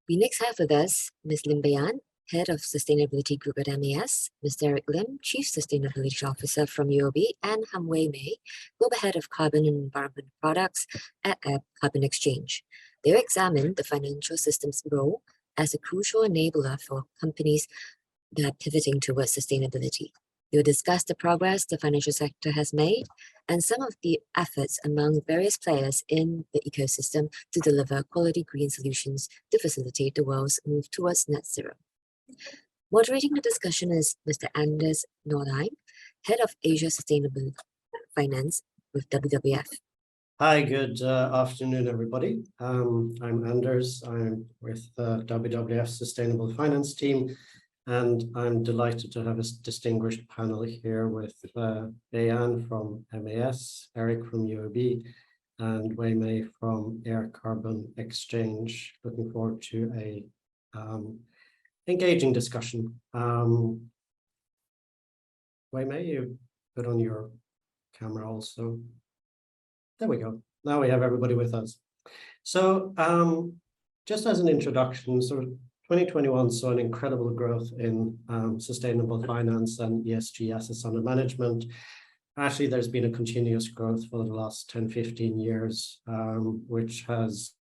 We next have with us Ms. Lim Bayan, Head of Sustainability Group at MAS, Mr. Eric Lim, Chief Sustainability Officer from UOB, and Ham Wei Mei, Global Head of Carbon and Environment Products at Carbon Exchange. They'll examine the financial system's role as a crucial enabler for companies that are pivoting towards sustainability. We'll discuss the progress the financial sector has made and some of the efforts among various players in the ecosystem to deliver quality green solutions to facilitate the world's move towards net zero. Moderating the discussion is Mr. Anders Nordheim, Head of Asia Sustainable Finance with WWF. Hi, good afternoon, everybody. I'm Anders. I'm with the WWF Sustainable Finance team, and I'm delighted to have a distinguished panel here with Bayan from MAS, Eric from UOB, and Wei Mei from Air Carbon Exchange. Looking forward to a engaging discussion. Wei Mei, you put on your camera also. There we go. Now we have everybody with us. So just as an introduction, sort of 2021 saw an incredible growth in sustainable finance and ESG assets under management. Actually, there's been a continuous growth for the last 10, 15 years, which has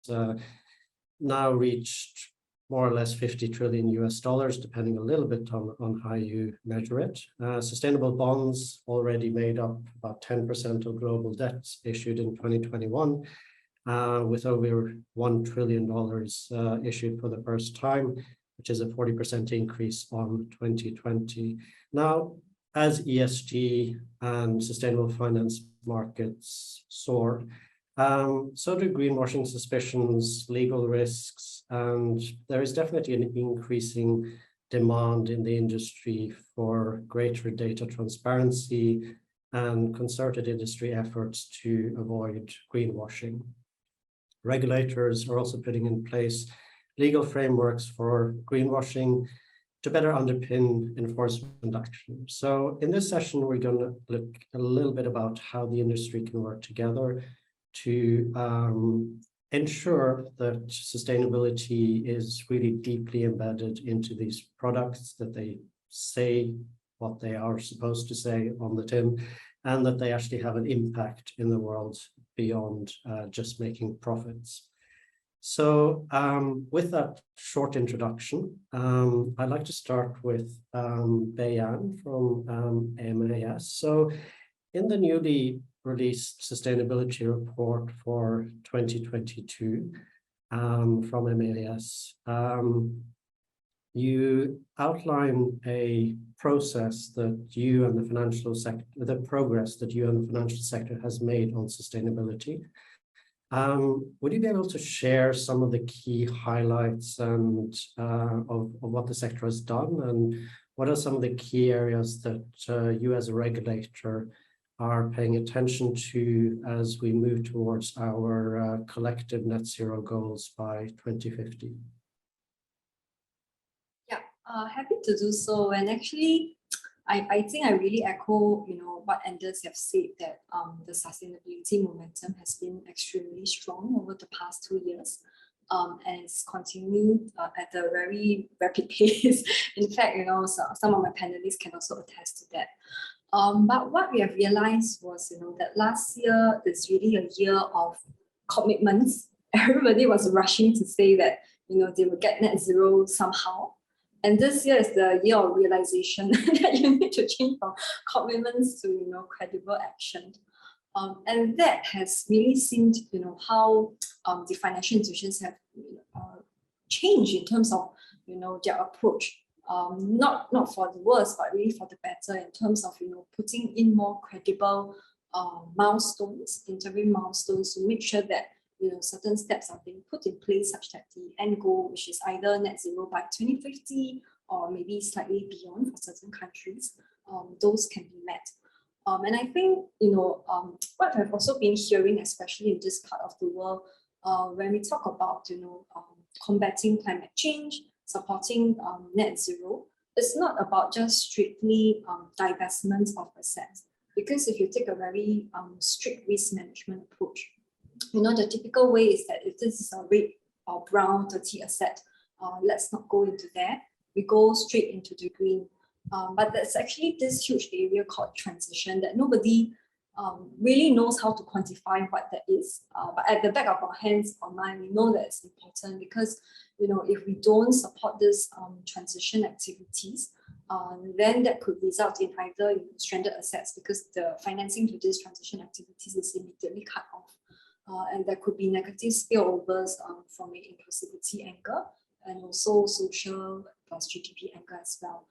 now reached more or less $50 trillion US, depending a little bit on how you measure it. Sustainable bonds already made up about 10% of global debts issued in 2021, with over $1 trillion issued for the first time, which is a 40% increase on 2020. Now, as ESG and sustainable finance markets soar, so do greenwashing suspicions, legal risks, and there is definitely an increasing demand in the industry for greater data transparency and concerted industry efforts to avoid greenwashing. Regulators are also putting in place legal frameworks for greenwashing to better underpin enforcement action. So in this session, we're going to look a little bit about how the industry can work together to ensure that sustainability is really deeply embedded into these products, that they say what they are supposed to say on the tin, and that they actually have an impact in the world beyond just making profits. So with that short introduction, I'd like to start with Bayan from MAS. So in the newly released sustainability report for 2022 from MAS, you outline a process that you and the financial sector, the progress that you and the financial sector has made on sustainability. Would you be able to share some of the key highlights and of what the sector has done, and what are some of the key areas that you as a regulator are paying attention to as we move towards our collective net zero goals by 2050? Yeah, happy to do so. And actually, I think I really echo, what Anders have said, that the sustainability momentum has been extremely strong over the past 2 years. And it's continued at a very rapid pace. In fact, some of my panelists can also attest to that. But what we have realized was, that last year is really a year of commitments. Everybody was rushing to say that, they will get net zero somehow. And this year is the year of realization that you need to change from commitments to, credible action. And that has really seen, how the financial institutions have changed in terms of, their approach. Not for the worse, but really for the better, in terms of putting in more credible milestones, interim milestones, to make sure that certain steps are being put in place such that the end goal, which is either net zero by 2050 or maybe slightly beyond for certain countries, those can be met. And I think what I've also been hearing, especially in this part of the world, when we talk about combating climate change, supporting net zero, it's not about just strictly divestment of assets. Because if you take a very strict risk management approach, the typical way is that if this is a red or brown dirty asset, let's not go into there. We go straight into the green. But there's actually this huge area called transition that nobody really knows how to quantify what that is. But at the back of our hands or mind, we know that it's important because if we don't support this transition activities, then that could result in either stranded assets because the financing to these transition activities is immediately cut off. And there could be negative spillovers from an inclusivity angle and also social plus GDP angle as well.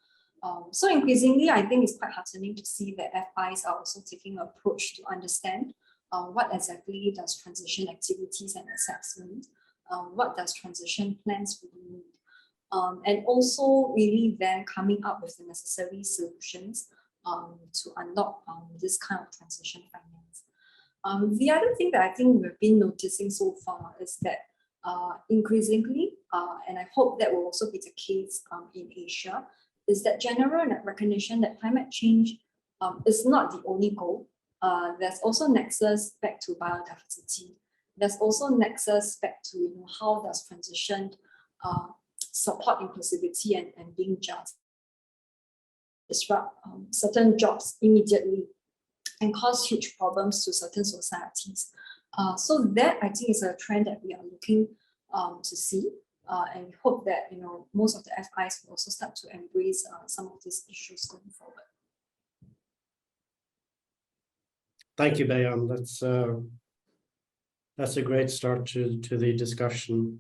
So increasingly, I think it's quite heartening to see that FIs are also taking an approach to understand what exactly does transition activities and assets mean, what does transition plans really mean, and also really then coming up with the necessary solutions to unlock this kind of transition finance. The other thing that I think we've been noticing so far is that increasingly, and I hope that will also be the case in Asia, is that general recognition that climate change is not the only goal. There's also nexus back to biodiversity. There's also nexus back to how does transition support inclusivity and being just, disrupt certain jobs immediately and cause huge problems to certain societies. So that I think is a trend that we are looking to see. And we hope that most of the FIs will also start to embrace some of these issues going forward. Thank you, Bayan. That's a great start to the discussion.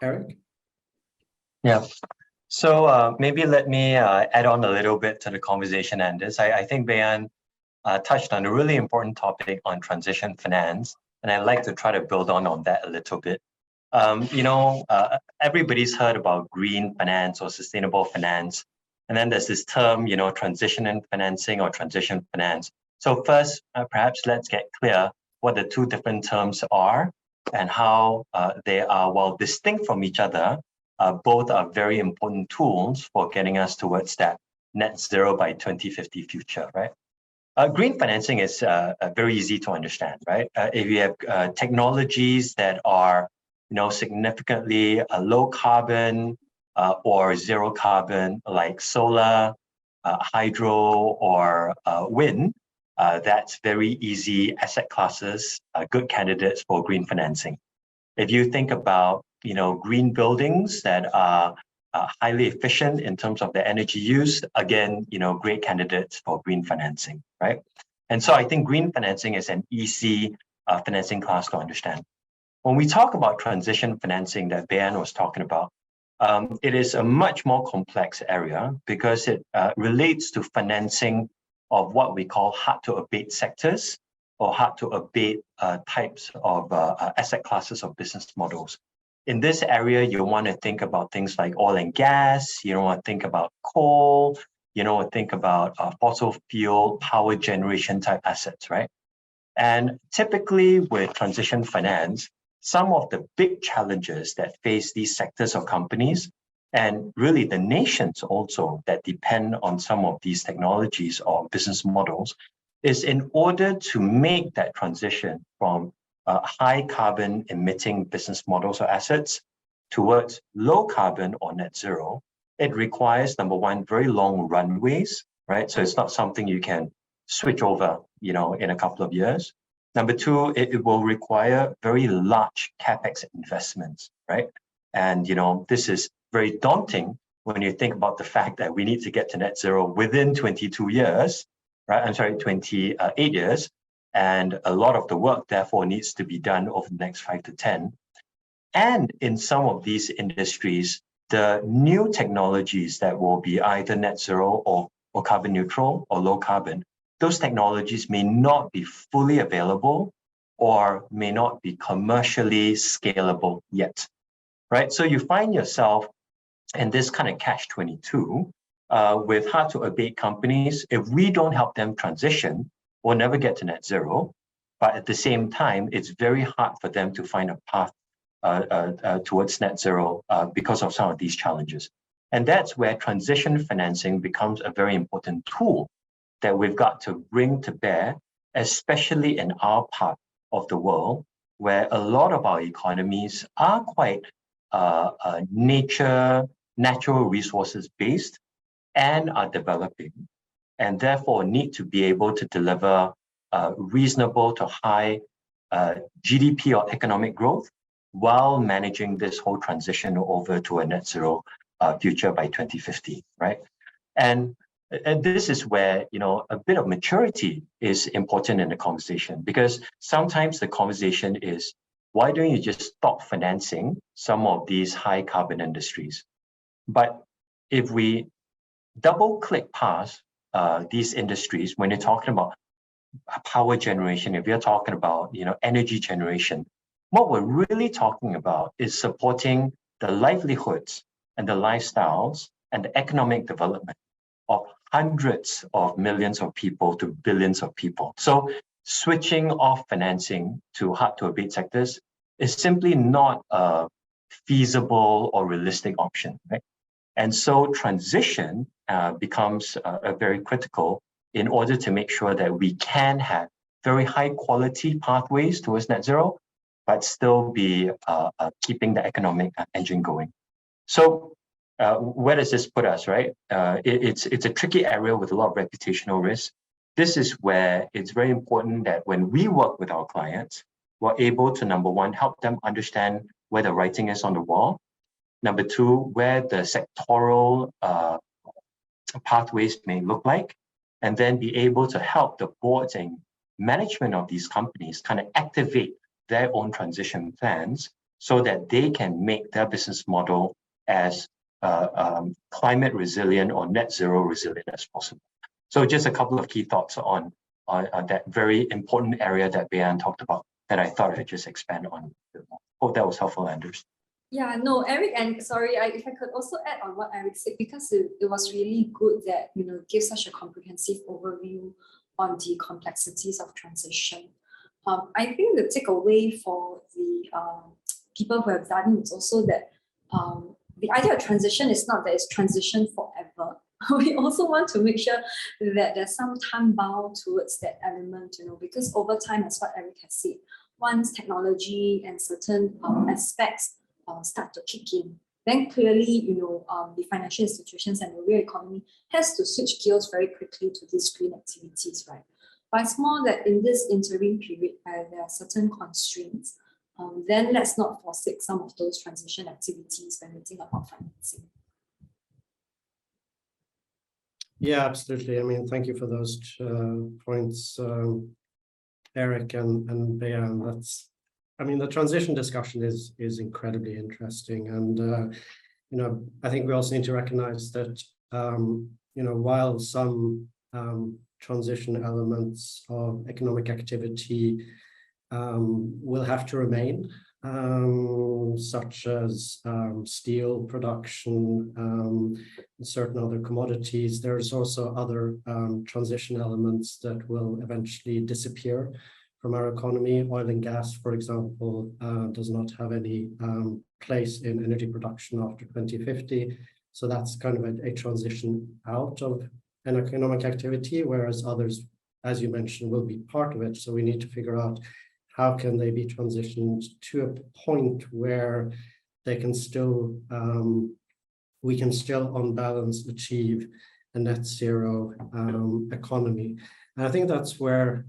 Eric? Yeah. So maybe let me add on a little bit to the conversation, Anders. I think Bayan touched on a really important topic on transition finance, and I'd like to try to build on that a little bit. Everybody's heard about green finance or sustainable finance. And then there's this term, transition financing or transition finance. So first, perhaps let's get clear what the two different terms are and how they are, while distinct from each other, both are very important tools for getting us towards that net zero by 2050 future, right? Green financing is very easy to understand, right? If you have technologies that are significantly low carbon or zero carbon, like solar, hydro, or wind, that's very easy asset classes, good candidates for green financing. If you think about green buildings that are highly efficient in terms of the energy use, again, great candidates for green financing, right? And so I think green financing is an easy financing class to understand. When we talk about transition financing that Bayan was talking about, it is a much more complex area because it relates to financing of what we call hard-to-abate sectors or hard-to-abate types of asset classes of business models. In this area, you want to think about things like oil and gas, you want to think about coal, you want to think about fossil fuel power generation type assets, right? And typically with transition finance, some of the big challenges that face these sectors of companies and really the nations also that depend on some of these technologies or business models is in order to make that transition from high carbon emitting business models or assets towards low carbon or net zero, it requires, number one, very long runways, right? So it's not something you can switch over, in a couple of years. Number two, it will require very large CapEx investments, right? And, this is very daunting when you think about the fact that we need to get to net zero within 22 years, right? 28 years. And a lot of the work, therefore, needs to be done over the next 5 to 10. And in some of these industries, the new technologies that will be either net zero or carbon neutral or low carbon, those technologies may not be fully available or may not be commercially scalable yet, right? So you find yourself in this kind of catch-22 with hard-to-abate companies. If we don't help them transition, we'll never get to net zero. But at the same time, it's very hard for them to find a path towards net zero because of some of these challenges. And that's where transition financing becomes a very important tool that we've got to bring to bear, especially in our part of the world, where a lot of our economies are quite natural resources based and are developing, and therefore need to be able to deliver reasonable to high GDP or economic growth while managing this whole transition over to a net zero future by 2050, right? And this is where, you know, a bit of maturity is important in the conversation, because sometimes the conversation is, why don't you just stop financing some of these high carbon industries? But if we double click past these industries, when you're talking about power generation, if you're talking about, you know, energy generation, what we're really talking about is supporting the livelihoods and the lifestyles and the economic development of hundreds of millions of people to billions of people. So switching off financing to hard to abate sectors is simply not a feasible or realistic option, right? And so transition becomes very critical in order to make sure that we can have very high quality pathways towards net zero, but still be keeping the economic engine going. So where does this put us, right? It's a tricky area with a lot of reputational risk. This is where it's very important that when we work with our clients, we're able to, number one, help them understand where the writing is on the wall. Number two, where the sectoral pathways may look like, and then be able to help the boards and management of these companies kind of activate their own transition plans so that they can make their business model as climate resilient or net zero resilient as possible. So just a couple of key thoughts on that very important area that Bayan talked about that I thought I'd just expand on. Hope that was helpful, Anders. Yeah, no, Eric, and sorry, if I could also add on what Eric said, because it was really good that, you know, give such a comprehensive overview on the complexities of transition. I think the takeaway for the people who have done it is also that the idea of transition is not that it's transition forever. We also want to make sure that there's some time bound towards that element, you know, because over time, as what Eric has said, once technology and certain aspects start to kick in, then clearly, you know, the financial institutions and the real economy has to switch gears very quickly to these green activities, right? But it's more that in this interim period, there are certain constraints, then let's not forsake some of those transition activities when we think about financing. Yeah, absolutely. I mean, thank you for those points, Eric and Bayan. That's, I mean, the transition discussion is incredibly interesting, and you know, I think we also need to recognize that you know, while some transition elements of economic activity will have to remain, such as steel production, and certain other commodities, there's also other transition elements that will eventually disappear from our economy. Oil and gas, for example, does not have any place in energy production after 2050. So that's kind of a transition out of an economic activity, whereas others, as you mentioned, will be part of it. So we need to figure out how can they be transitioned to a point where they can still, we can still on balance achieve a net zero economy. And I think that's where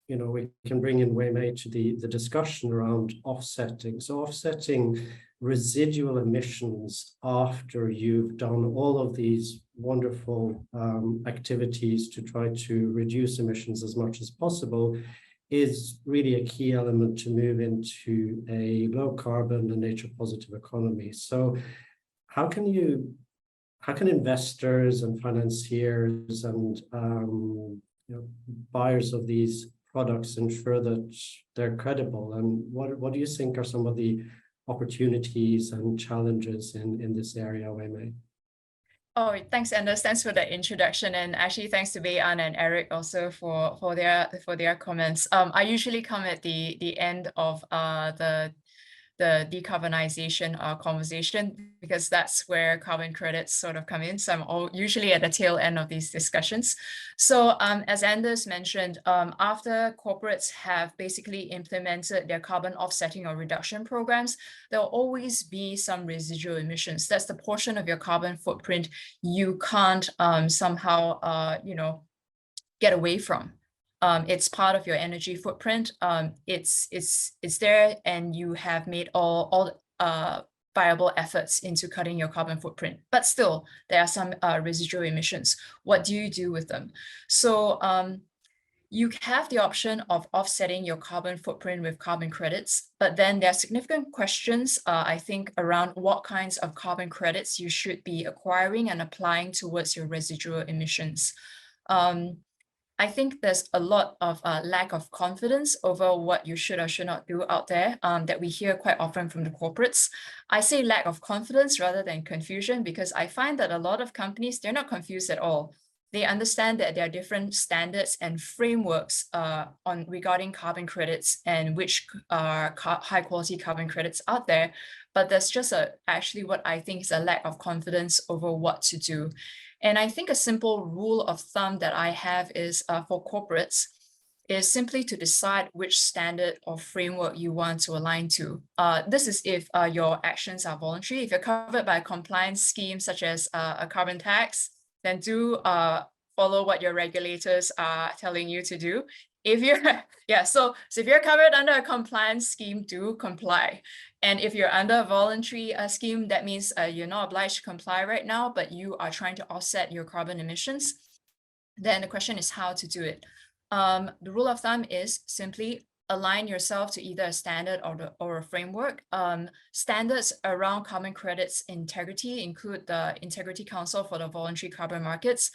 you know, we can bring in Wei Mei to the discussion around offsetting. So offsetting residual emissions after you've done all of these wonderful activities to try to reduce emissions as much as possible is really a key element to move into a low carbon and nature positive economy. So how can investors and financiers and you know, buyers of these products ensure that they're credible? And what do you think are some of the opportunities and challenges in this area, Wei Mei? Oh, thanks, Anders. Thanks for the introduction, and actually thanks to Bayan and Eric also for their comments. I usually come at the end of the the decarbonization conversation, because that's where carbon credits sort of come in. So I'm usually at the tail end of these discussions. So as Anders mentioned, after corporates have basically implemented their carbon offsetting or reduction programs, there'll always be some residual emissions. That's the portion of your carbon footprint you can't somehow, get away from. It's part of your energy footprint. It's there, and you have made all viable efforts into cutting your carbon footprint. But still, there are some residual emissions. What do you do with them? So you have the option of offsetting your carbon footprint with carbon credits, but then there are significant questions, I think, around what kinds of carbon credits you should be acquiring and applying towards your residual emissions. I think there's a lot of lack of confidence over what you should or should not do out there that we hear quite often from the corporates. I say lack of confidence rather than confusion, because I find that a lot of companies, they're not confused at all. They understand that there are different standards and frameworks regarding carbon credits and which are high quality carbon credits out there. But there's just actually what I think is a lack of confidence over what to do. And I think a simple rule of thumb that I have is for corporates is simply to decide which standard or framework you want to align to. This is if your actions are voluntary. If you're covered by a compliance scheme such as a carbon tax, then do follow what your regulators are telling you to do. If you're, so if you're covered under a compliance scheme, do comply. And if you're under a voluntary scheme, that means you're not obliged to comply right now, but you are trying to offset your carbon emissions. Then the question is how to do it. The rule of thumb is simply align yourself to either a standard or a framework. Standards around carbon credits integrity include the Integrity Council for the Voluntary Carbon Markets.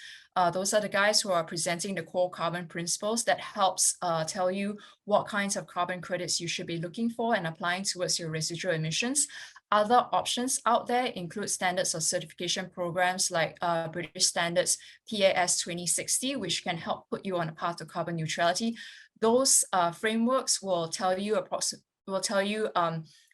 Those are the guys who are presenting the core carbon principles that helps tell you what kinds of carbon credits you should be looking for and applying towards your residual emissions. Other options out there include standards or certification programs like British Standards PAS 2060, which can help put you on a path to carbon neutrality. Those frameworks will tell you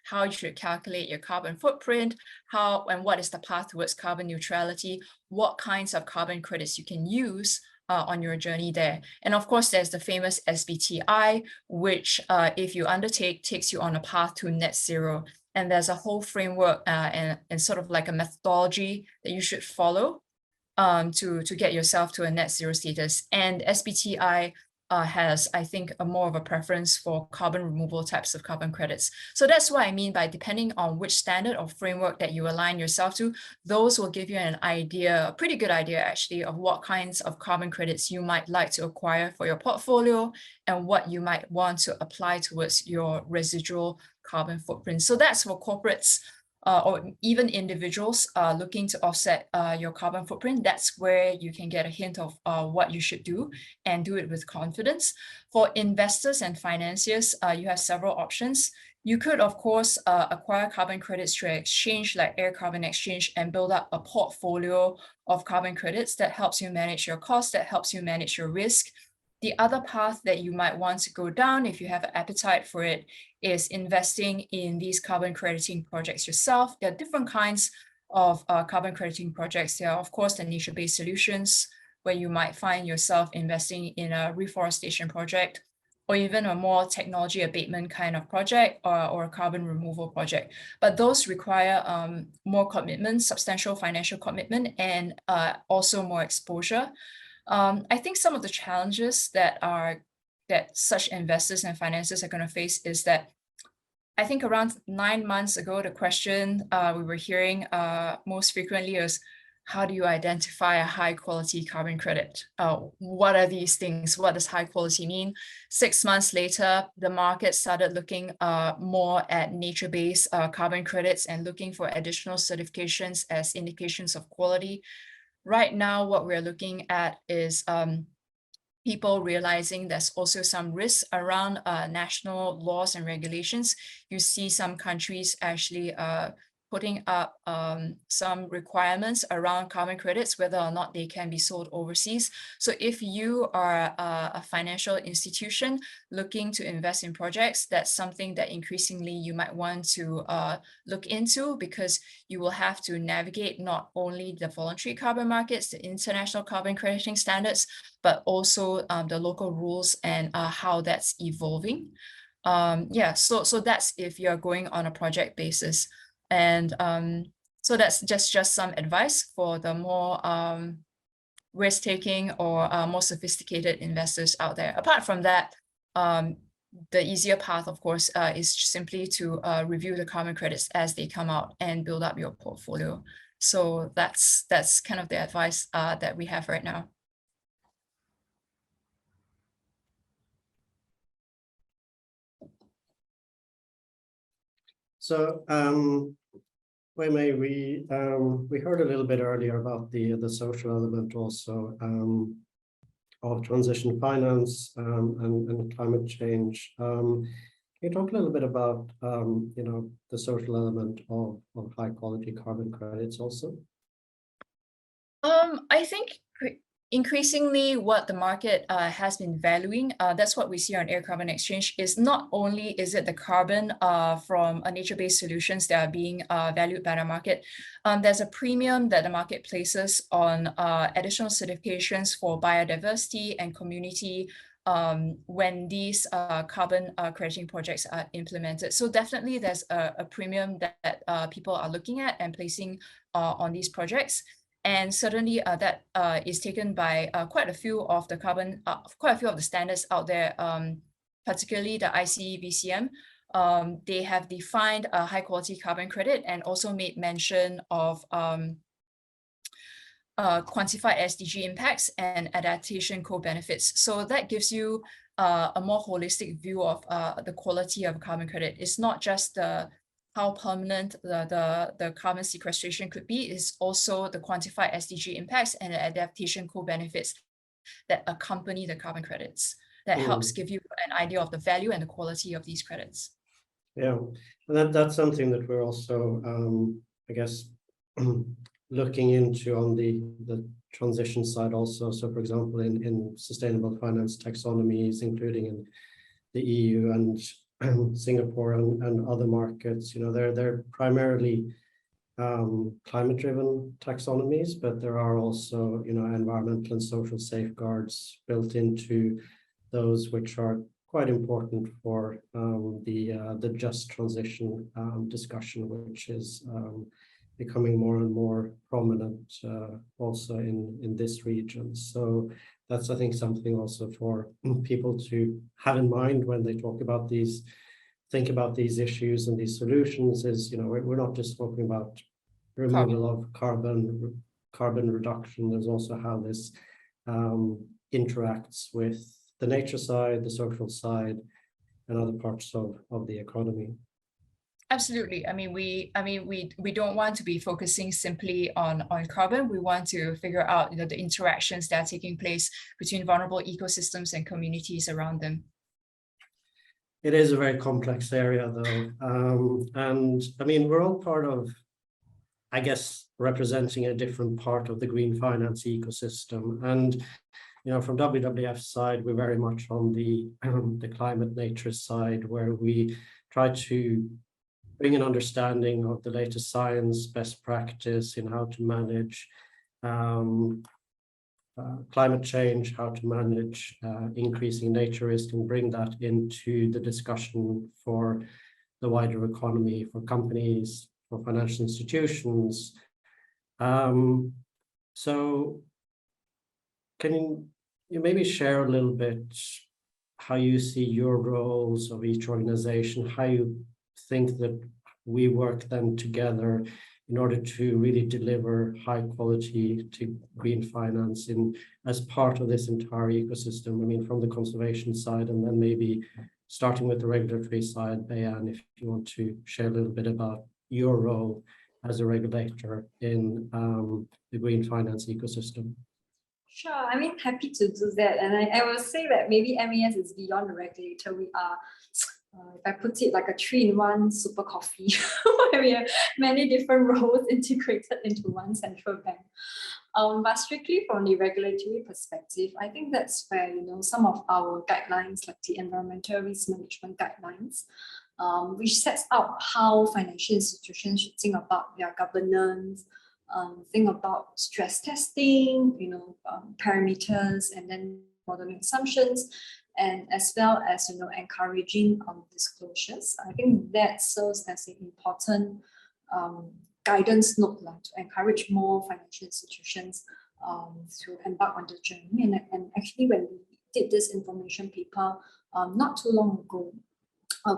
how you should calculate your carbon footprint, how and what is the path towards carbon neutrality, what kinds of carbon credits you can use on your journey there. And of course, there's the famous SBTI, which if you undertake, takes you on a path to net zero. And there's a whole framework and sort of like a methodology that you should follow to get yourself to a net zero status. And SBTI has, I think, more of a preference for carbon removal types of carbon credits. So that's what I mean by depending on which standard or framework that you align yourself to, those will give you an idea, a pretty good idea actually, of what kinds of carbon credits you might like to acquire for your portfolio and what you might want to apply towards your residual carbon footprint. So that's for corporates or even individuals looking to offset your carbon footprint. That's where you can get a hint of what you should do and do it with confidence. For investors and financiers, you have several options. You could, of course, acquire carbon credits through exchange like air carbon exchange and build up a portfolio of carbon credits that helps you manage your costs, that helps you manage your risk. The other path that you might want to go down, if you have an appetite for it, is investing in these carbon crediting projects yourself. There are different kinds of carbon crediting projects. There are, of course, the nature-based solutions, where you might find yourself investing in a reforestation project, or even a more technology abatement kind of project or a carbon removal project. But those require more commitment, substantial financial commitment, and also more exposure. I think some of the challenges that such investors and financiers are going to face is that I think around 9 months ago, the question we were hearing most frequently was, how do you identify a high quality carbon credit? What are these things? What does high quality mean? 6 months later, the market started looking more at nature-based carbon credits and looking for additional certifications as indications of quality. Right now, what we're looking at is people realizing there's also some risks around national laws and regulations. You see some countries actually putting up some requirements around carbon credits, whether or not they can be sold overseas. So if you are a financial institution looking to invest in projects, that's something that increasingly you might want to look into, because you will have to navigate not only the voluntary carbon markets, the international carbon crediting standards, but also the local rules and how that's evolving. Yeah, so that's if you're going on a project basis. And so that's just some advice for the more risk-taking or more sophisticated investors out there. Apart from that, the easier path, of course, is simply to review the carbon credits as they come out and build up your portfolio. So that's kind of the advice that we have right now. So, Wei Mei, we heard a little bit earlier about the social element also of transition finance and climate change. Can you talk a little bit about the social element of high quality carbon credits also? I think increasingly what the market has been valuing, that's what we see on Air Carbon Exchange, is not only is it the carbon from nature-based solutions that are being valued by the market, there's a premium that the market places on additional certifications for biodiversity and community when these carbon crediting projects are implemented. So definitely there's a premium that people are looking at and placing on these projects. And certainly that is taken by quite a few of the standards out there, particularly the ICVCM. They have defined a high quality carbon credit and also made mention of quantified SDG impacts and adaptation co-benefits. So that gives you a more holistic view of the quality of carbon credit. It's not just how permanent the carbon sequestration could be, is also the quantified SDG impacts and the adaptation co-benefits that accompany the carbon credits. That helps give you an idea of the value and the quality of these credits. Yeah, and that's something that we're also, I guess, looking into on the transition side also. So, for example, in sustainable finance taxonomies, including in the EU and Singapore and other markets, they're primarily climate-driven taxonomies, but there are also, environmental and social safeguards built into those, which are quite important for the just transition discussion, which is becoming more and more prominent also in this region. So that's, I think, something also for people to have in mind when they think about these issues and these solutions. Is we're not just talking about removal of carbon reduction. There's also how this interacts with the nature side, the social side, and other parts of the economy. Absolutely. I mean, we don't want to be focusing simply on carbon. We want to figure out the interactions that are taking place between vulnerable ecosystems and communities around them. It is a very complex area, though, and I mean, we're all part of, I guess, representing a different part of the green finance ecosystem. And from WWF's side, we're very much on the climate nature side, where we try to bring an understanding of the latest science, best practice in how to manage climate change, how to manage increasing nature risk, and bring that into the discussion for the wider economy, for companies, for financial institutions. So can you maybe share a little bit how you see your roles of each organization, how you think that we work then together in order to really deliver high quality to green finance as part of this entire ecosystem? I mean, from the conservation side, and then maybe starting with the regulatory side, Bayan, if you want to share a little bit about your role as a regulator in the green finance ecosystem. Sure, I mean, happy to do that. And I will say that maybe MAS is beyond the regulator. We are if I put it like a 3-in-1 super coffee, where we have many different roles integrated into one central bank. But strictly from the regulatory perspective, I think that's where, some of our guidelines, like the environmental risk management guidelines, which sets out how financial institutions should think about their governance, think about stress testing, parameters, and then modeling assumptions, and as well as encouraging disclosures. I think that serves as an important guidance note to encourage more financial institutions to embark on the journey. And actually, when we did this information paper not too long ago,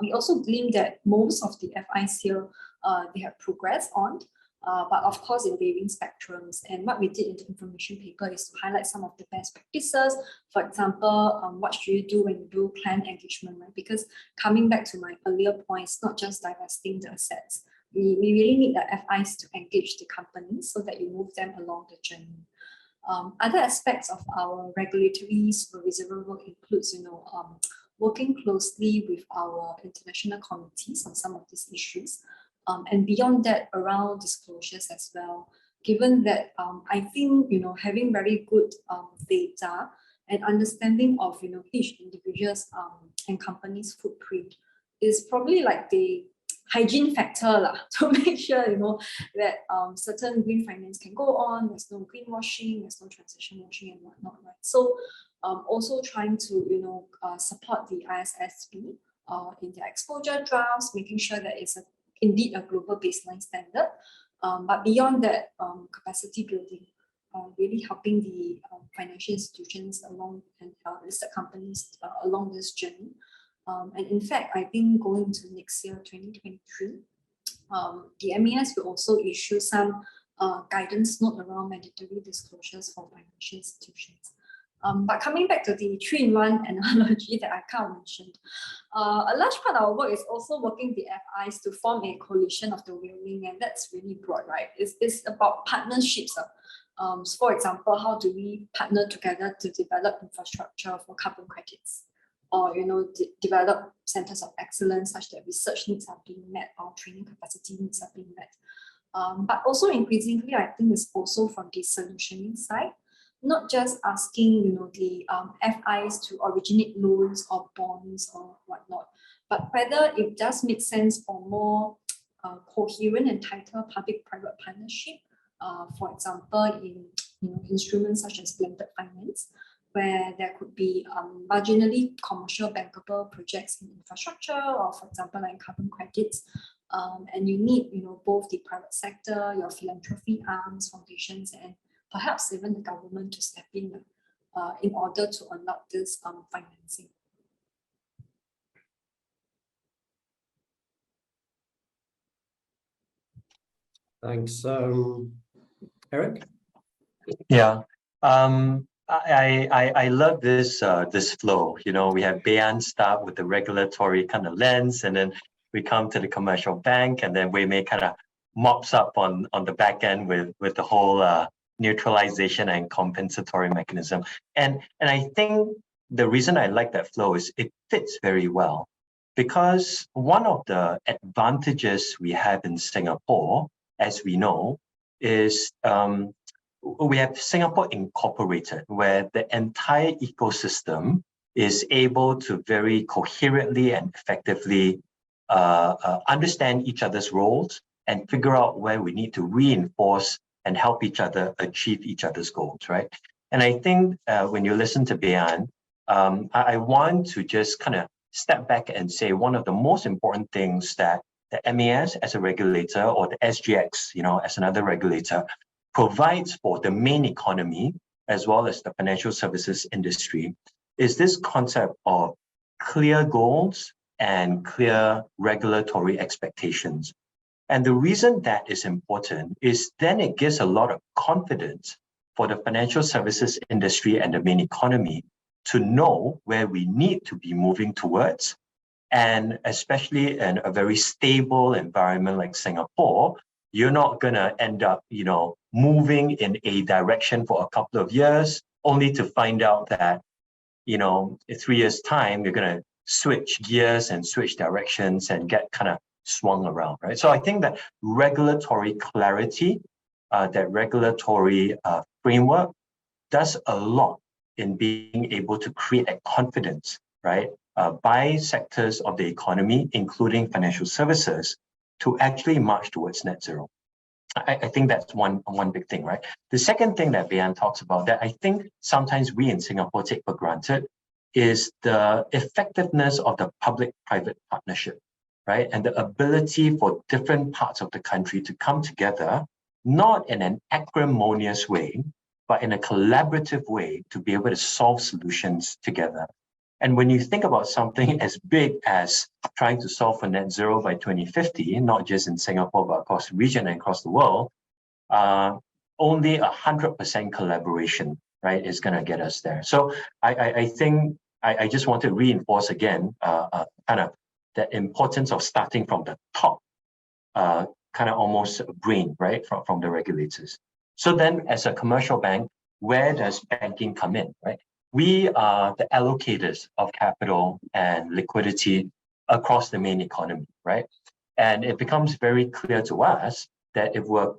we also gleaned that most of the FIs here, they have progressed on, but of course in varying spectrums. And what we did in the information paper is to highlight some of the best practices. For example, what should you do when you do client engagement, right? Because coming back to my earlier points, not just divesting the assets, we really need the FIs to engage the companies so that you move them along the journey. Other aspects of our regulatory supervisory work includes, working closely with our international committees on some of these issues. And beyond that, around disclosures as well, given that I think, having very good data and understanding of, each individual's and company's footprint is probably like the hygiene factor to make sure, that certain green finance can go on, there's no greenwashing, there's no transition washing and whatnot, right? So also trying to, support the ISSB in their exposure drafts, making sure that it's indeed a global baseline standard. But beyond that, capacity building, really helping the financial institutions along and listed companies along this journey. And in fact, I think going to next year, 2023, the MES will also issue some guidance note around mandatory disclosures for financial institutions. But coming back to the 3-in-1 analogy that I kind of mentioned, a large part of our work is also working the FIs to form a coalition of the willing, and that's really broad, right? It's about partnerships. So for example, how do we partner together to develop infrastructure for carbon credits? Or develop centers of excellence such that research needs are being met or training capacity needs are being met. But also increasingly, I think it's also from the solutioning side, not just asking the FIs to originate loans or bonds or whatnot, but whether it does make sense for more coherent and tighter public-private partnership. For example, in instruments such as blended finance, where there could be marginally commercial bankable projects in infrastructure, or for example, like carbon credits. And you need, both the private sector, your philanthropy arms, foundations, and perhaps even the government to step in order to unlock this financing. Thanks. Eric? Yeah. I love this this flow. We have Bayan start with the regulatory kind of lens, and then we come to the commercial bank, and then Wei Mei kind of mops up on the back end with the whole neutralization and compensatory mechanism. And I think the reason I like that flow is it fits very well, because one of the advantages we have in Singapore, as we know, is we have Singapore Incorporated, where the entire ecosystem is able to very coherently and effectively understand each other's roles and figure out where we need to reinforce and help each other achieve each other's goals, right? And I think when you listen to Bayan, I want to just kind of step back and say one of the most important things that the MAS as a regulator, or the SGX, as another regulator, provides for the main economy as well as the financial services industry is this concept of clear goals and clear regulatory expectations. And the reason that is important is then it gives a lot of confidence for the financial services industry and the main economy to know where we need to be moving towards. And especially in a very stable environment like Singapore, you're not going to end up, moving in a direction for a couple of years, only to find out that, in 3 years' time, you're going to switch gears and switch directions and get kind of swung around, right? So I think that regulatory clarity, that regulatory framework does a lot in being able to create a confidence, right, by sectors of the economy, including financial services, to actually march towards net zero. I think that's one big thing, right? The second thing that Bayan talks about that I think sometimes we in Singapore take for granted is the effectiveness of the public-private partnership, right? And the ability for different parts of the country to come together, not in an acrimonious way, but in a collaborative way to be able to solve solutions together. And when you think about something as big as trying to solve for net zero by 2050, not just in Singapore, but across the region and across the world, only 100% collaboration, right, is going to get us there. So I think I just want to reinforce again, kind of the importance of starting from the top, kind of almost brain, right, from the regulators. So then as a commercial bank, where does banking come in, right? We are the allocators of capital and liquidity across the main economy, right? And it becomes very clear to us that if we're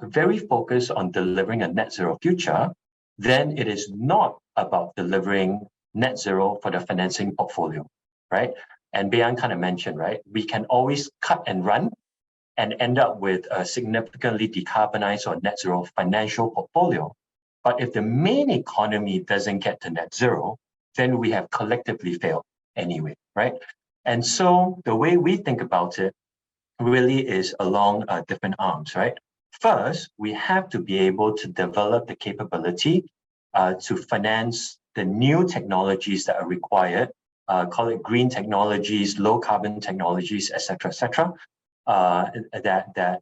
very focused on delivering a net zero future, then it is not about delivering net zero for the financing portfolio, right? And Bayan kind of mentioned, right? We can always cut and run and end up with a significantly decarbonized or net zero financial portfolio. But if the main economy doesn't get to net zero, then we have collectively failed anyway, right? And so the way we think about it really is along different arms, right? First, we have to be able to develop the capability to finance the new technologies that are required, call it green technologies, low carbon technologies, et cetera, that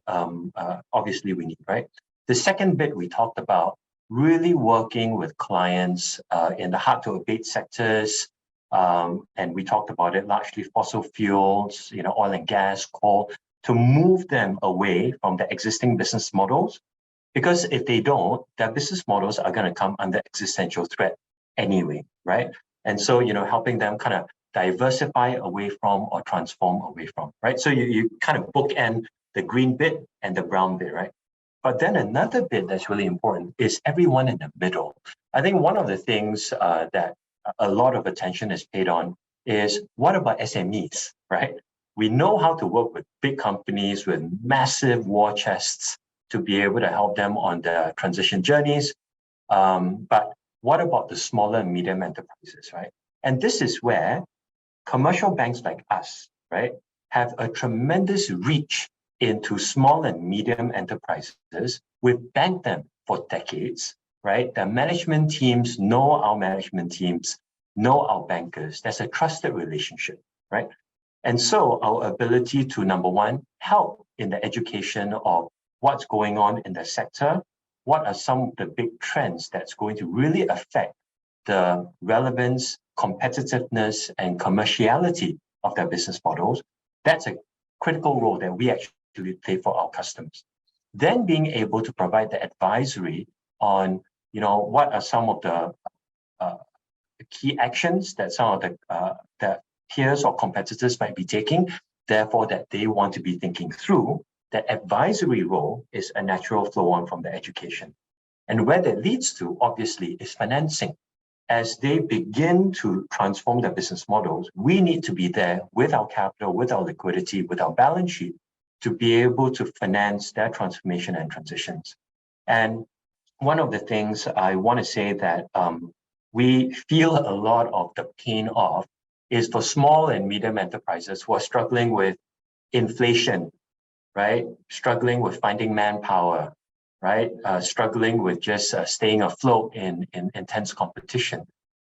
obviously we need, right? The second bit we talked about, really working with clients in the hard to abate sectors, and we talked about it largely fossil fuels, oil and gas, coal, to move them away from the existing business models, because if they don't, their business models are going to come under existential threat anyway, right? And so, helping them kind of diversify away from or transform away from, right? So you kind of bookend the green bit and the brown bit, right? But then another bit that's really important is everyone in the middle. I think one of the things that a lot of attention is paid on is, what about SMEs, right? We know how to work with big companies with massive war chests to be able to help them on their transition journeys. But what about the smaller and medium enterprises, right? And this is where commercial banks like us, right, have a tremendous reach into small and medium enterprises. We've banked them for decades, right? The management teams know our management teams, know our bankers. There's a trusted relationship, right? And so our ability to, number one, help in the education of what's going on in the sector, what are some of the big trends that's going to really affect the relevance, competitiveness, and commerciality of their business models. That's a critical role that we actually play for our customers. Then being able to provide the advisory on, what are some of the key actions that some of the peers or competitors might be taking, therefore that they want to be thinking through. That advisory role is a natural flow on from the education. And where that leads to, obviously, is financing. As they begin to transform their business models, we need to be there with our capital, with our liquidity, with our balance sheet, to be able to finance their transformation and transitions. And one of the things I want to say that we feel a lot of the pain of is for small and medium enterprises who are struggling with inflation, right? Struggling with finding manpower, right? Struggling with just staying afloat in intense competition.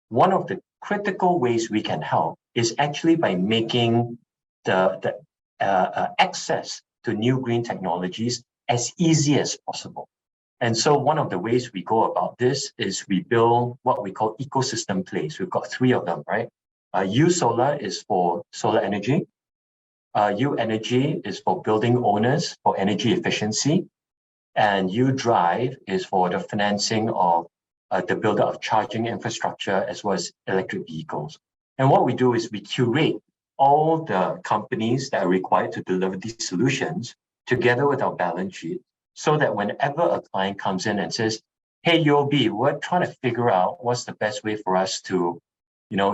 One of the critical ways we can help is actually by making the access to new green technologies as easy as possible. And so one of the ways we go about this is we build what we call ecosystem plays. We've got 3 of them, right? U-Solar is for solar energy. U-Energy is for building owners for energy efficiency. And U-Drive is for the financing of the build-up of charging infrastructure as well as electric vehicles. And what we do is we curate all the companies that are required to deliver these solutions together with our balance sheet, so that whenever a client comes in and says, hey, UOB, we're trying to figure out what's the best way for us to,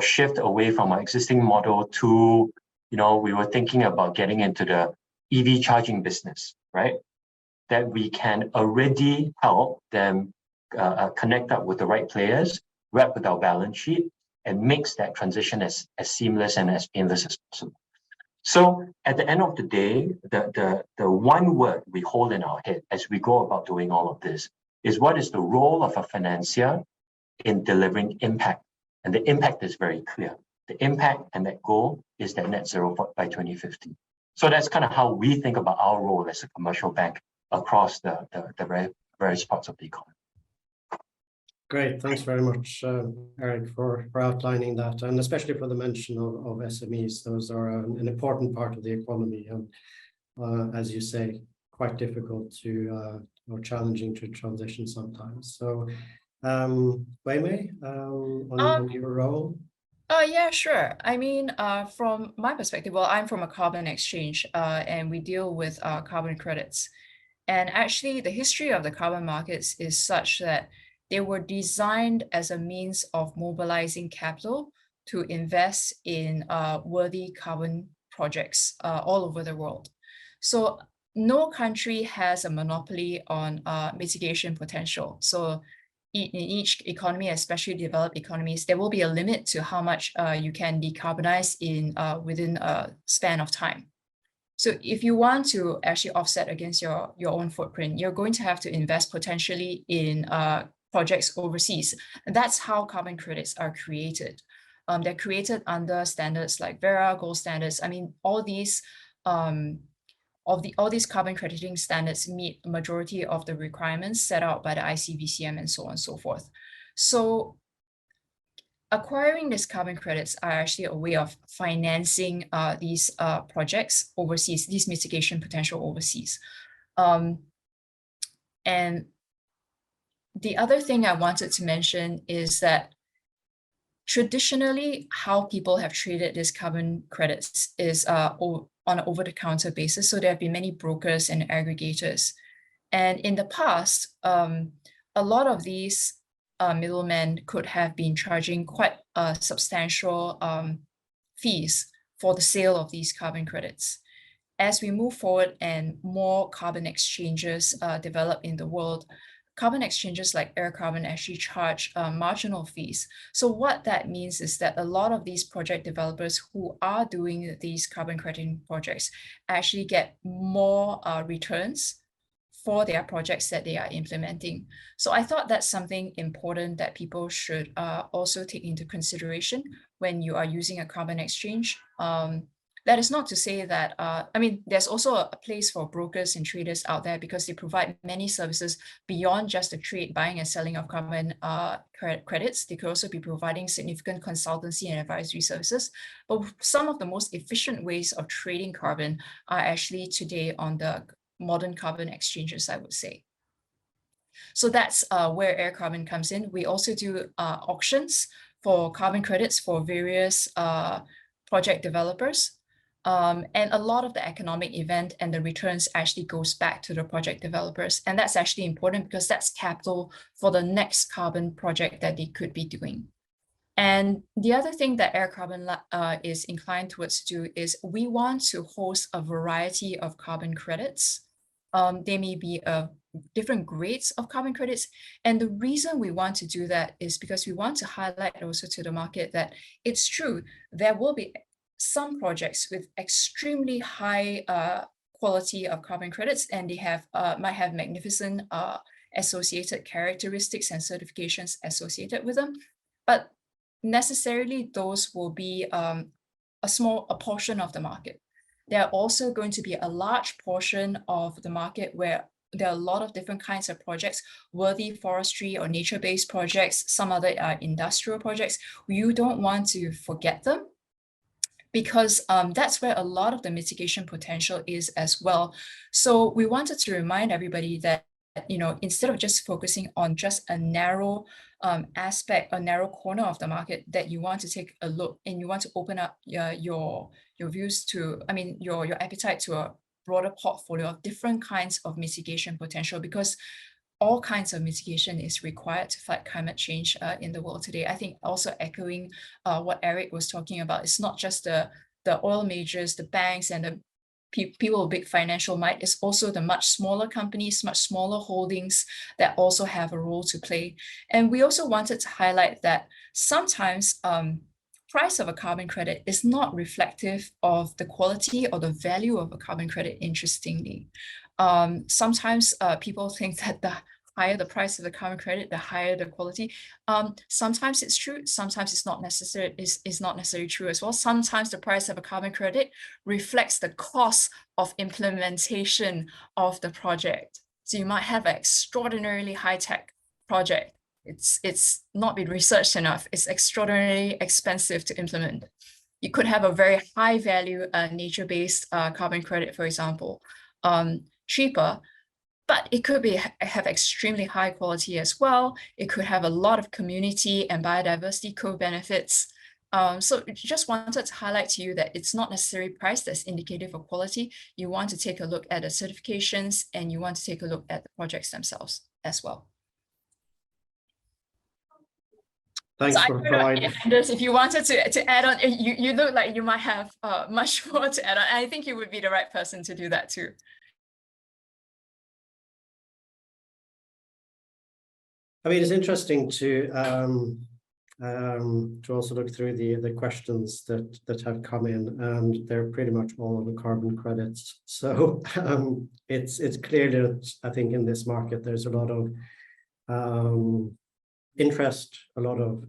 shift away from our existing model to, we were thinking about getting into the EV charging business, right? That we can already help them connect up with the right players, wrap with our balance sheet, and makes that transition as seamless and as painless as possible. So at the end of the day, the one word we hold in our head as we go about doing all of this is, what is the role of a financier in delivering impact? And the impact is very clear. The impact and that goal is that net zero by 2050. So that's kind of how we think about our role as a commercial bank across the various parts of the economy. Great, thanks very much, Eric, for outlining that, and especially for the mention of SMEs. Those are an important part of the economy, and as you say, quite difficult to or challenging to transition sometimes. So, Wei Mei, on your role. Yeah, sure. I mean, from my perspective, well, I'm from a carbon exchange, and we deal with carbon credits. And actually, the history of the carbon markets is such that they were designed as a means of mobilizing capital to invest in worthy carbon projects all over the world. So no country has a monopoly on mitigation potential. So in each economy, especially developed economies, there will be a limit to how much you can decarbonize within a span of time. So if you want to actually offset against your own footprint, you're going to have to invest potentially in projects overseas. And that's how carbon credits are created. They're created under standards like Verra, gold standards. I mean, all these carbon crediting standards meet a majority of the requirements set out by the ICVCM and so on and so forth. So acquiring these carbon credits are actually a way of financing these projects overseas, these mitigation potential overseas. And the other thing I wanted to mention is that traditionally, how people have traded these carbon credits is on an over-the-counter basis. So there have been many brokers and aggregators. And in the past, a lot of these middlemen could have been charging quite substantial fees for the sale of these carbon credits. As we move forward and more carbon exchanges develop in the world, carbon exchanges like Air Carbon actually charge marginal fees. So what that means is that a lot of these project developers who are doing these carbon crediting projects actually get more returns for their projects that they are implementing. So I thought that's something important that people should also take into consideration when you are using a carbon exchange. That is not to say that, I mean, there's also a place for brokers and traders out there because they provide many services beyond just the trade, buying and selling of carbon credits. They could also be providing significant consultancy and advisory services. But some of the most efficient ways of trading carbon are actually today on the modern carbon exchanges, I would say. So that's where Air Carbon comes in. We also do auctions for carbon credits for various project developers. And a lot of the economic event and the returns actually goes back to the project developers. And that's actually important because that's capital for the next carbon project that they could be doing. And the other thing that Air Carbon is inclined towards to do is we want to host a variety of carbon credits. They may be different grades of carbon credits. And the reason we want to do that is because we want to highlight also to the market that it's true, there will be some projects with extremely high quality of carbon credits, and they have might have magnificent associated characteristics and certifications associated with them. But necessarily those will be a portion of the market. There are also going to be a large portion of the market where there are a lot of different kinds of projects, worthy forestry or nature-based projects, some other industrial projects. You don't want to forget them, because that's where a lot of the mitigation potential is as well. So we wanted to remind everybody that you know, instead of just focusing on just a narrow aspect, a narrow corner of the market, that you want to take a look and you want to open up your views to, I mean, your appetite to a broader portfolio of different kinds of mitigation potential, because all kinds of mitigation is required to fight climate change in the world today. I think also echoing what Eric was talking about, it's not just the oil majors, the banks, and the people with big financial might. It's also the much smaller companies, much smaller holdings that also have a role to play. And we also wanted to highlight that sometimes price of a carbon credit is not reflective of the quality or the value of a carbon credit, interestingly. Sometimes people think that the higher the price of the carbon credit, the higher the quality. Sometimes it's true, sometimes it's not necessary, is not necessarily true as well. Sometimes the price of a carbon credit reflects the cost of implementation of the project. So you might have an extraordinarily high-tech project. It's not been researched enough. It's extraordinarily expensive to implement. You could have a very high value nature-based carbon credit, for example, cheaper, but it could have extremely high quality as well. It could have a lot of community and biodiversity co-benefits. So just wanted to highlight to you that it's not necessarily price that's indicative of quality. You want to take a look at the certifications, and you want to take a look at the projects themselves as well. Thanks So for providing. Anders, if you wanted to add on, you look like you might have much more to add on. I think you would be the right person to do that too. I mean, it's interesting to also look through the questions that have come in, and they're pretty much all on the carbon credits. So it's clear that I think in this market there's a lot of interest, a lot of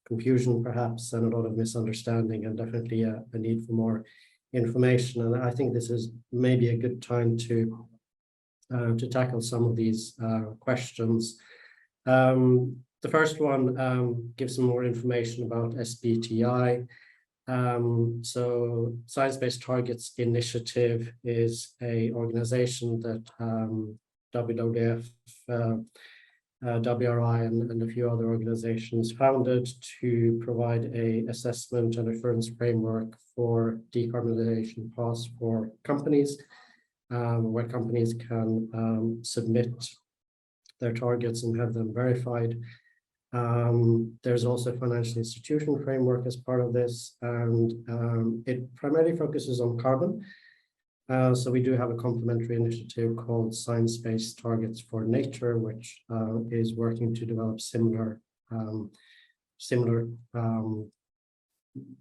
confusion perhaps, and a lot of misunderstanding, and definitely a need for more information. And I think this is maybe a good time to tackle some of these questions. The first one gives some more information about SBTi. So Science-Based Targets Initiative is an organization that WWF, WRI, and a few other organizations founded to provide an assessment and assurance framework for decarbonization paths for companies, where companies can submit their targets and have them verified. There's also a financial institution framework as part of this, and it primarily focuses on carbon. So we do have a complementary initiative called Science-Based Targets for Nature, which is working to develop similar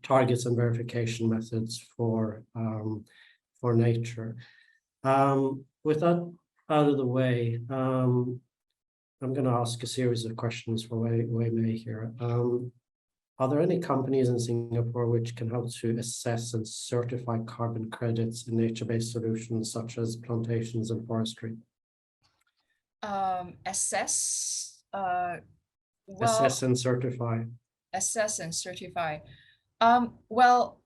targets and verification methods for nature. With that out of the way, I'm going to ask a series of questions for Wei Mei here. Are there any companies in Singapore which can help to assess and certify carbon credits in nature-based solutions such as plantations and forestry? Assess? Assess and certify. Assess and certify. Well,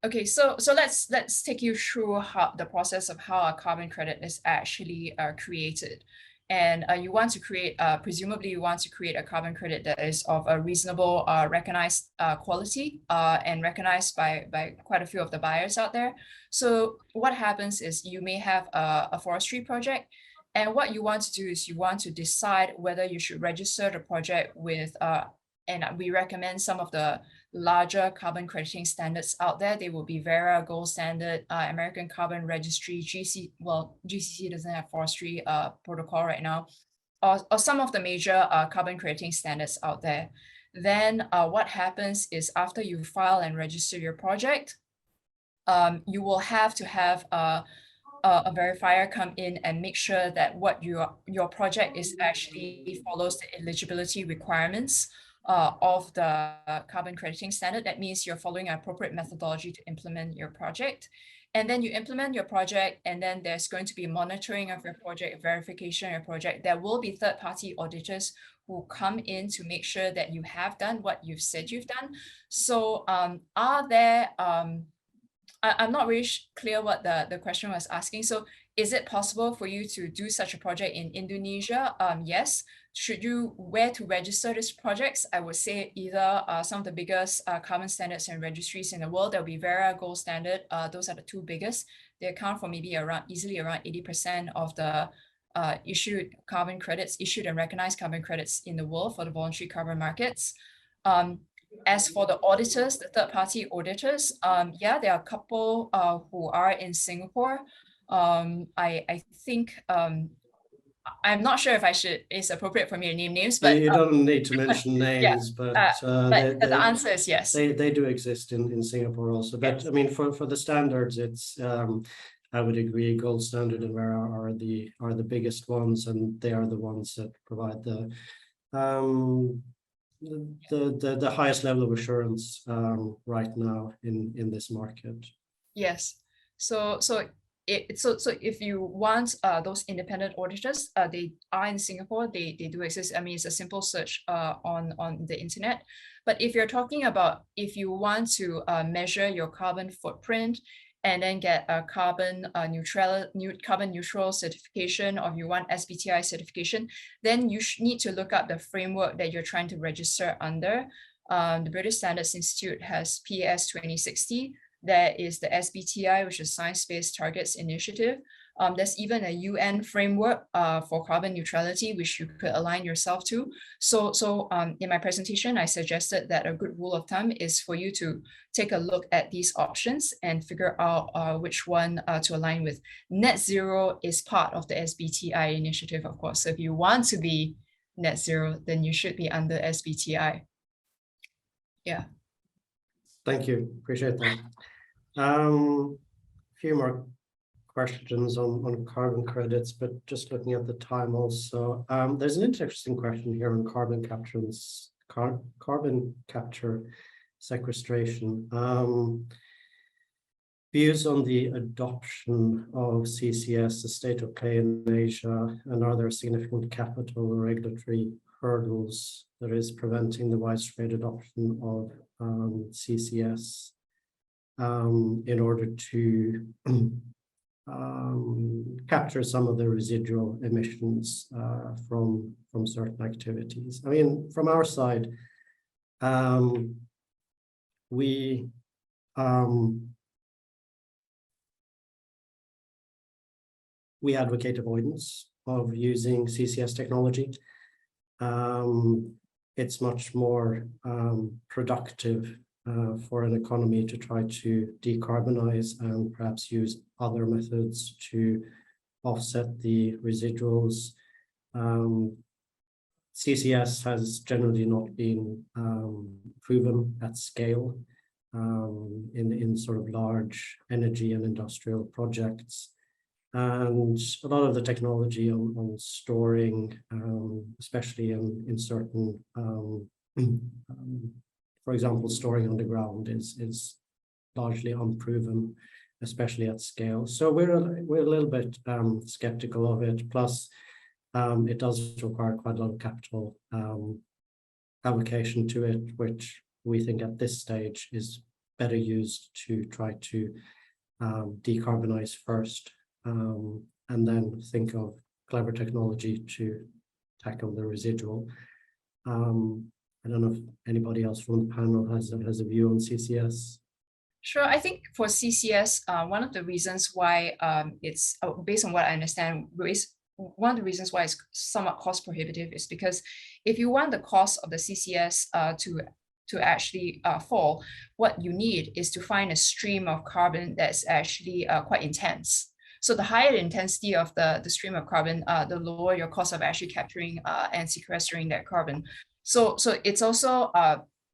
okay, so let's take you through the process of how a carbon credit is actually created. And you want to create, presumably you want to create a carbon credit that is of a reasonable, recognized quality and recognized by quite a few of the buyers out there. So what happens is you may have a forestry project, and what you want to do is you want to decide whether you should register the project with, and we recommend some of the larger carbon crediting standards out there. They will be Verra, Gold Standard, American Carbon Registry, GCC doesn't have forestry protocol right now, or some of the major carbon crediting standards out there. Then what happens is after you file and register your project, you will have to have a verifier come in and make sure that what your project is actually follows the eligibility requirements of the carbon crediting standard. That means you're following an appropriate methodology to implement your project. And then you implement your project, and then there's going to be monitoring of your project, verification of your project. There will be third-party auditors who come in to make sure that you have done what you've said you've done. So are there, I'm not really clear what the question was asking. So Is it possible for you to do such a project in Indonesia? Yes. Where to register these projects? I would say either some of the biggest carbon standards and registries in the world. There'll be Verra, Gold Standard. Those are the two biggest. They account for maybe easily around 80% of the issued carbon credits, issued and recognized carbon credits in the world for the voluntary carbon markets. As for the auditors, the third-party auditors, yeah, there are a couple who are in Singapore. I think I'm not sure if it's appropriate for me to name names, but you don't need to mention names, but the answer is yes. They do exist in Singapore also. But Yes. I mean, for the standards, it's I would agree, Gold Standard and Verra are the biggest ones, and they are the ones that provide the highest level of assurance right now in this market. Yes. So if you want those independent auditors, they are in Singapore. They do exist. I mean, it's a simple search on the internet. But if you're talking about if you want to measure your carbon footprint and then get a carbon neutral certification, or if you want SBTi certification, then you need to look up the framework that you're trying to register under. The British Standards Institute has PAS 2060. There is the SBTi, which is Science-Based Targets Initiative. There's even a UN framework for carbon neutrality, which you could align yourself to. So in my presentation, I suggested that a good rule of thumb is for you to take a look at these options and figure out which one to align with. Net zero is part of the SBTi initiative, of course. So if you want to be net zero, then you should be under SBTi. Yeah. Thank you. Appreciate that. A few more questions on carbon credits, but just looking at the time also. There's an interesting question here on carbon capture sequestration. Views on the adoption of CCS, the state of play in Asia, and are there significant capital or regulatory hurdles that is preventing the widespread adoption of CCS in order to capture some of the residual emissions from certain activities. I mean, from our side, we advocate avoidance of using CCS technology. It's much more productive for an economy to try to decarbonize and perhaps use other methods to offset the residuals. CCS has generally not been proven at scale in sort of large energy and industrial projects. And a lot of the technology on storing, especially in certain, for example, storing underground is largely unproven, especially at scale. So we're a little bit skeptical of it. Plus, it does require quite a lot of capital allocation to it, which we think at this stage is better used to try to decarbonize first. And then think of clever technology to tackle the residual. I don't know if anybody else from the panel has a view on CCS. Sure. I think for CCS, one of the reasons why it's based on what I understand, one of the reasons why it's somewhat cost prohibitive is because if you want the cost of the CCS to actually fall, what you need is to find a stream of carbon that's actually quite intense. So the higher the intensity of the stream of carbon, the lower your cost of actually capturing and sequestering that carbon. So it's also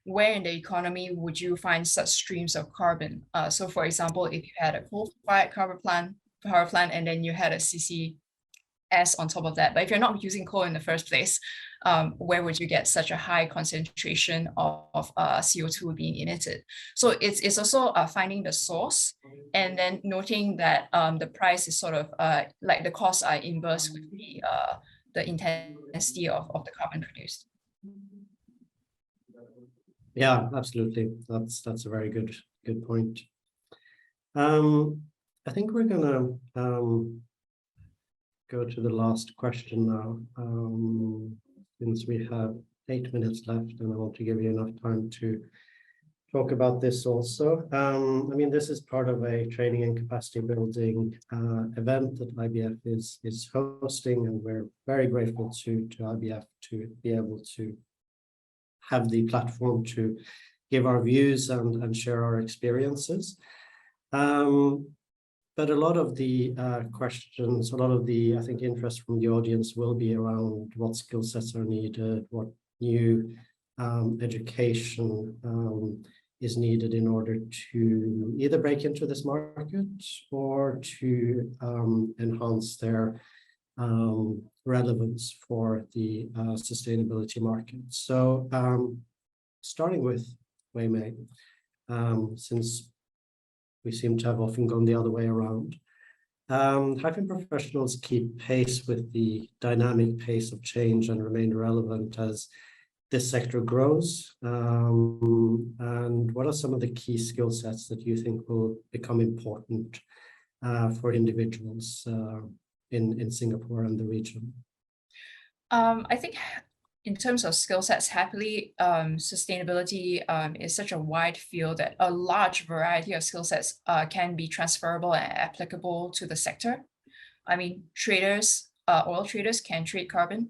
where in the economy would you find such streams of carbon? So for example, if you had a coal-fired power plant, and then you had a CCS on top of that, but if you're not using coal in the first place, where would you get such a high concentration of CO2 being emitted? So it's also finding the source and then noting that the price is sort of like the costs are inverse with the intensity of the carbon produced. Yeah, absolutely. That's a very good point. I think we're gonna go to the last question now, since we have 8 minutes left, and I want to give you enough time to talk about this also. I mean, this is part of a training and capacity building event that IBF is hosting, and we're very grateful to IBF to be able to have the platform to give our views and share our experiences. But a lot of the questions, a lot of the, I think, interest from the audience will be around what skill sets are needed, what new education is needed in order to either break into this market or to enhance their relevance for the sustainability market. So starting with Wei Mei, since we seem to have often gone the other way around, how can professionals keep pace with the dynamic pace of change and remain relevant as this sector grows? And what are some of the key skill sets that you think will become important for individuals in Singapore and the region? I think in terms of skill sets, happily, sustainability is such a wide field that a large variety of skill sets can be transferable and applicable to the sector. I mean, traders, oil traders can trade carbon.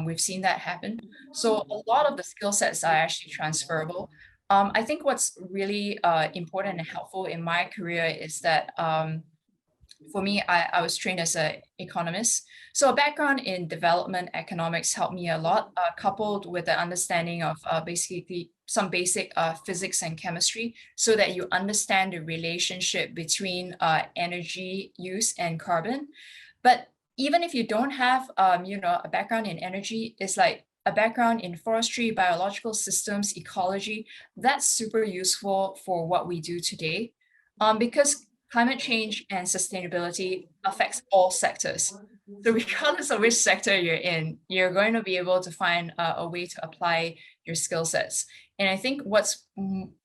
We've seen that happen. So a lot of the skill sets are actually transferable. I think what's really important and helpful in my career is that for me, I was trained as an economist. So a background in development economics helped me a lot, coupled with the understanding of basically some basic physics and chemistry, so that you understand the relationship between energy use and carbon. But even if you don't have, a background in energy, it's like a background in forestry, biological systems, ecology. That's super useful for what we do today, because climate change and sustainability affects all sectors. So regardless of which sector you're in, you're going to be able to find a way to apply your skill sets. And I think what's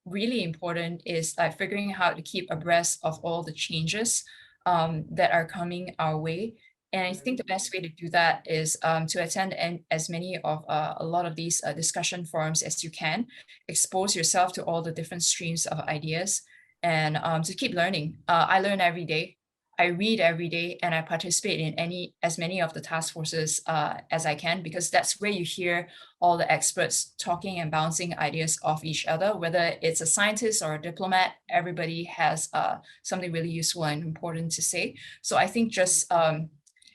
really important is figuring out how to keep abreast of all the changes that are coming our way. And I think the best way to do that is to attend as many of a lot of these discussion forums as you can, expose yourself to all the different streams of ideas, and to keep learning. I learn every day, I read every day, and I participate in as many of the task forces as I can, because that's where you hear all the experts talking and bouncing ideas off each other. Whether it's a scientist or a diplomat, everybody has something really useful and important to say. So I think just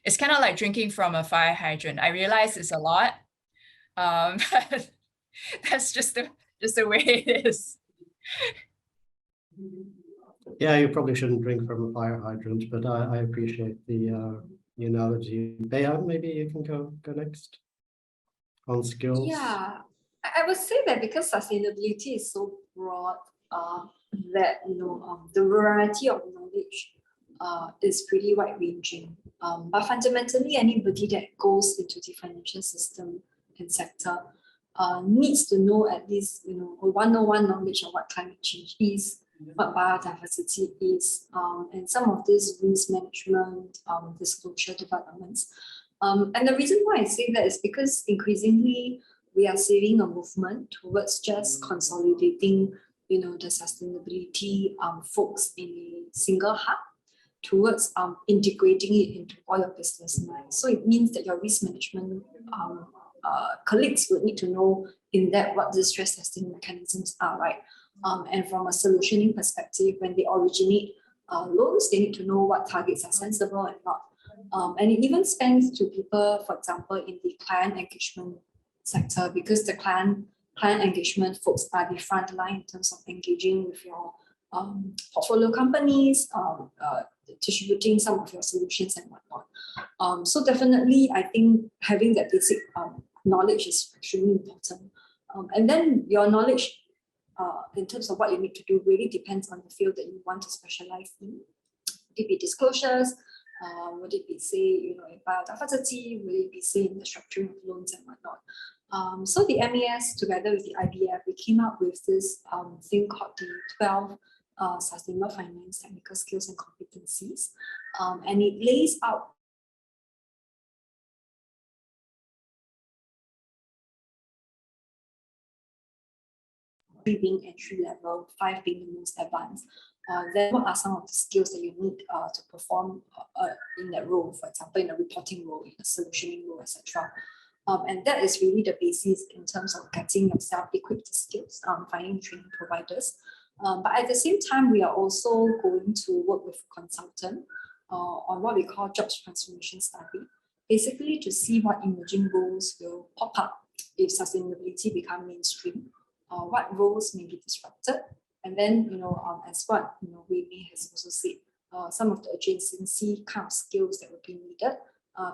it's kind of like drinking from a fire hydrant. I realize it's a lot, but that's just the way it is. Yeah, you probably shouldn't drink from a fire hydrant, but I appreciate the analogy. Bayan, maybe you can go next on skills. Yeah, I would say that because sustainability is so broad, that the variety of knowledge is pretty wide ranging. But fundamentally, anybody that goes into the financial system and sector needs to know at least 101 knowledge of what climate change is, what biodiversity is, and some of these risk management, disclosure developments. And the reason why I say that is because increasingly we are seeing a movement towards just consolidating, the sustainability folks in a single hub, towards integrating it into all your business lines. So it means that your risk management colleagues would need to know in depth what the stress testing mechanisms are, right? And from a solutioning perspective, when they originate loans, they need to know what targets are sensible and not. And it even spans to people, for example, in the client engagement sector, because the client engagement folks are the front line in terms of engaging with your portfolio companies, distributing some of your solutions and whatnot. So definitely, I think having that basic knowledge is extremely important. And then your knowledge in terms of what you need to do really depends on the field that you want to specialize in. Would it be disclosures? Would it be, say, in biodiversity? Would it be, say, in the structuring of loans and whatnot? So the MES, together with the IBF, we came up with this thing called the 12 Sustainable Finance Technical Skills and Competencies. And it lays out 3 being entry level, 5 being the most advanced, then what are some of the skills that you need to perform in that role, for example, in a reporting role, in a solutioning role, etc. And that is really the basis in terms of getting yourself equipped with skills, finding training providers. But at the same time, we are also going to work with a consultant on what we call jobs transformation study, basically to see what emerging roles will pop up if sustainability become mainstream, what roles may be disrupted, and then as what Wei Mei has also said, some of the adjacency kind of skills that will be needed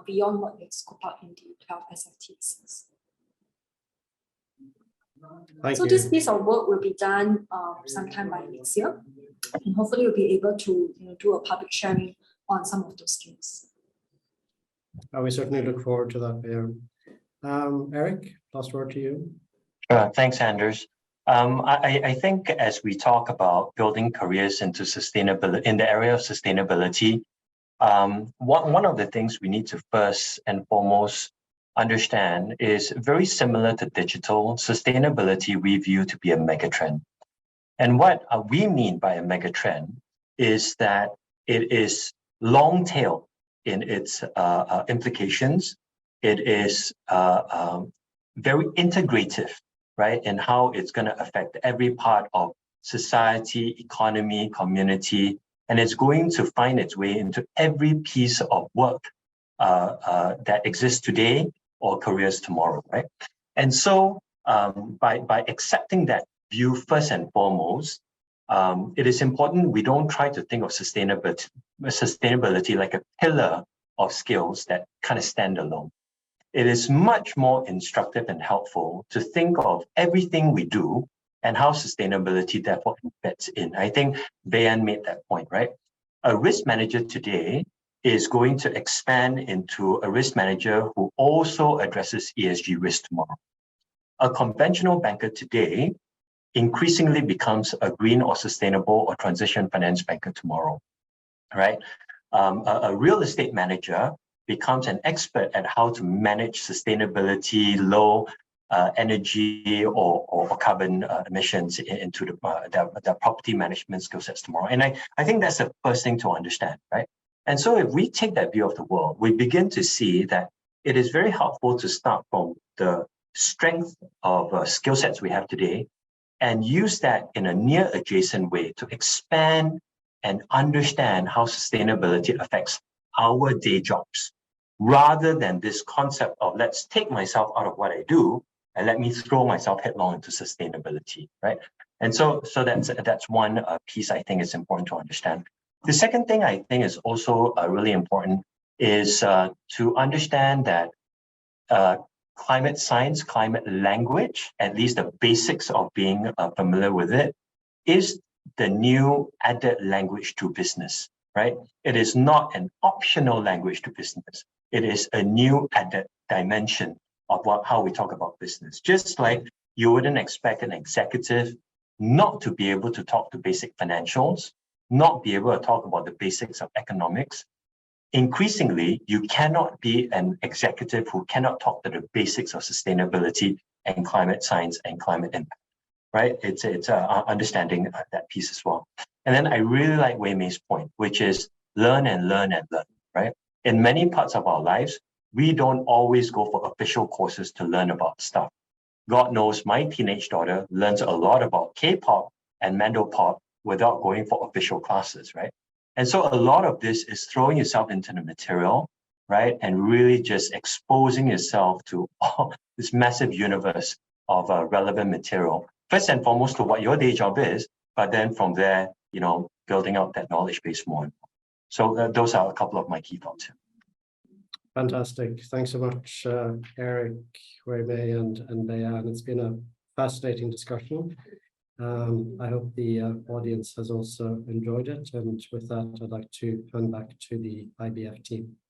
beyond what we have scoped out in the 12 SFTs. So this piece of work will be done sometime by next year, and hopefully we'll be able to do a public sharing on some of those skills. We certainly look forward to that, Bayan. Eric, last word to you. Thanks, Anders. I think as we talk about building careers into sustainability in the area of sustainability, one of the things we need to first and foremost understand is very similar to digital. Sustainability we view to be a megatrend. And what we mean by a megatrend is that it is long tail in its implications. It is very integrative, right, in how it's going to affect every part of society, economy, community, and it's going to find its way into every piece of work that exists today or careers tomorrow, right? And so by accepting that view first and foremost, it is important we don't try to think of sustainability like a pillar of skills that kind of stand alone. It is much more instructive and helpful to think of everything we do and how sustainability therefore embeds in. I think Bayan made that point, right? A risk manager today is going to expand into a risk manager who also addresses ESG risk tomorrow. A conventional banker today increasingly becomes a green or sustainable or transition finance banker tomorrow, right? A real estate manager becomes an expert at how to manage sustainability, low energy or carbon emissions into the property management skill sets tomorrow. And I think that's the first thing to understand, right? And so if we take that view of the world, we begin to see that it is very helpful to start from the strength of skill sets we have today and use that in a near adjacent way to expand and understand how sustainability affects our day jobs, rather than this concept of let's take myself out of what I do and let me throw myself headlong into sustainability, right? And so that's one piece I think is important to understand. The second thing I think is also really important is to understand that climate science, climate language, at least the basics of being familiar with it, is the new added language to business, right? It is not an optional language to business. It is a new added dimension of how we talk about business. Just like you wouldn't expect an executive not to be able to talk to basic financials, not be able to talk about the basics of economics. Increasingly, you cannot be an executive who cannot talk to the basics of sustainability and climate science and climate impact, right? It's understanding that piece as well. And then I really like Wei Mei's point, which is learn and learn and learn, right? In many parts of our lives, we don't always go for official courses to learn about stuff. God knows my teenage daughter learns a lot about K-pop and Mandopop without going for official classes, right? And so a lot of this is throwing yourself into the material, right? And really just exposing yourself to this massive universe of relevant material, first and foremost to what your day job is, but then from there, building out that knowledge base more and more. So those are a couple of my key thoughts here. Fantastic. Thanks so much, Eric, Wei Mei, and Bayan. It's been a fascinating discussion. I hope the audience has also enjoyed it. And with that, I'd like to hand back to the IBF team.